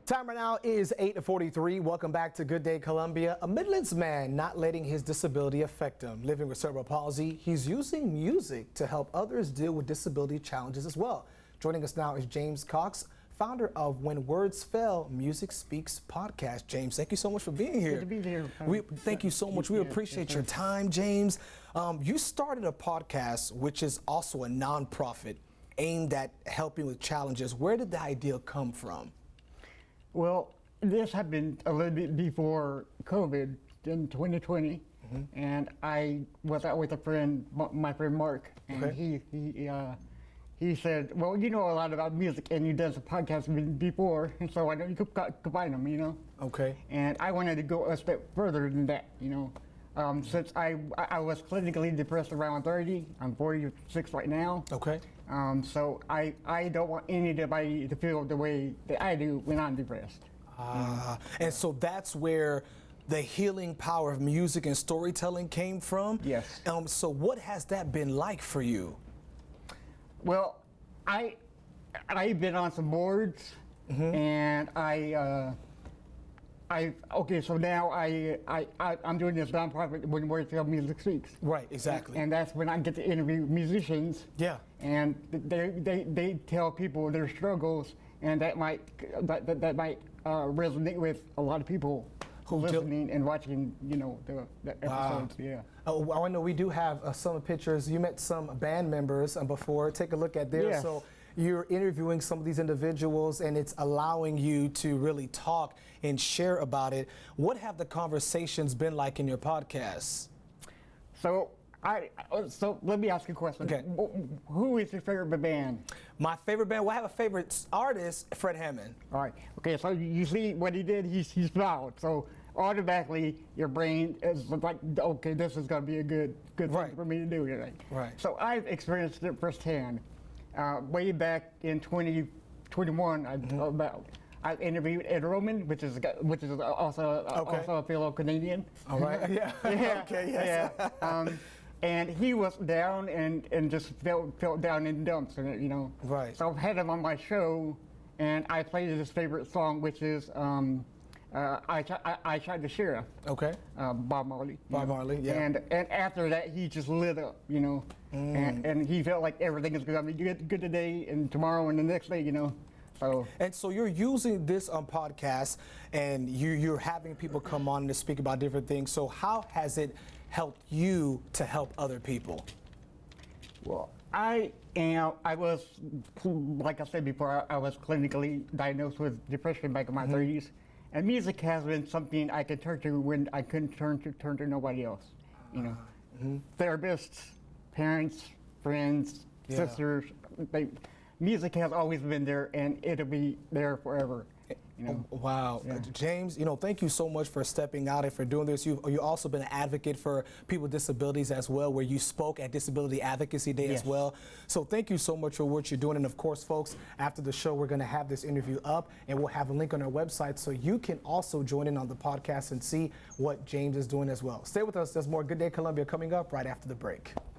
Time right now is 8:43. Welcome back to Good Day Columbia. A Midlands man not letting his disability affect him. Living with cerebral palsy, he's using music to help others deal with disability challenges as well. Joining us now is James Cox, founder of When Words Fail, Music Speaks podcast. James, thank you so much for being here. Good to be here. Thank you so much. We appreciate your time, James. You started a podcast, which is also a nonprofit aimed at helping with challenges. Where did the idea come from? Well, this happened a little bit before COVID in 2020, and I was out with a friend, my friend Mark, and he said, "Well, you know a lot about music, and you done some podcasts before, and so I know you could combine them, you know." Okay. And I wanted to go a step further than that, you know. Since I was clinically depressed around 30, I'm 46 right now. Okay. So I don't want anybody to feel the way that I do when I'm depressed. And so that's where the healing power of music and storytelling came from? Yes. So what has that been like for you? Well, I've been on some boards, and so now I'm doing this nonprofit When Words Fail, Music Speaks. Right, exactly. And that's when I get to interview musicians. Yeah. And they tell people their struggles, and that might resonate with a lot of people who listening and watching, you know, the episodes. Wow. Yeah. Oh, I know we do have some pictures. You met some band members before. Take a look at there. Yes. So you're interviewing some of these individuals, and it's allowing you to really talk and share about it. What have the conversations been like in your podcasts? So let me ask you a question. Okay. Who is your favorite band? My favorite band? Well, I have a favorite artist, Fred Hammond. All right. Okay, so you see what he did, he smiled. So automatically your brain is like, okay, this is going to be a good thing for me to do. Right. So I've experienced it firsthand. Way back in 2021, I interviewed Ed Roman, which is also a fellow Canadian. All right. Yeah. Okay. Yes. Yeah. And he was down and just felt down in the dumps, you know. Right. So I've had him on my show, and I played his favorite song, which is I Shot the Sheriff. Okay. Bob Marley. Bob Marley, yeah. And after that, he just lit up, you know. And he felt like everything is going to be good today and tomorrow and the next day, you know. So you're using this on podcasts, and you're having people come on to speak about different things. So how has it helped you to help other people? Well, I was, like I said before, I was clinically diagnosed with depression back in my 30s. And music has been something I could turn to when I couldn't turn to nobody else. You know, therapists, parents, friends, sisters. Music has always been there, and it'll be there forever. You know? Wow. Yeah. James, you know, thank you so much for stepping out and for doing this. You've also been an advocate for people with disabilities as well, where you spoke at Disability Advocacy Day as well. So thank you so much for what you're doing. And of course, folks, after the show, we're going to have this interview up, and we'll have a link on our website so you can also join in on the podcast and see what James is doing as well. Stay with us. There's more Good Day Columbia coming up right after the break.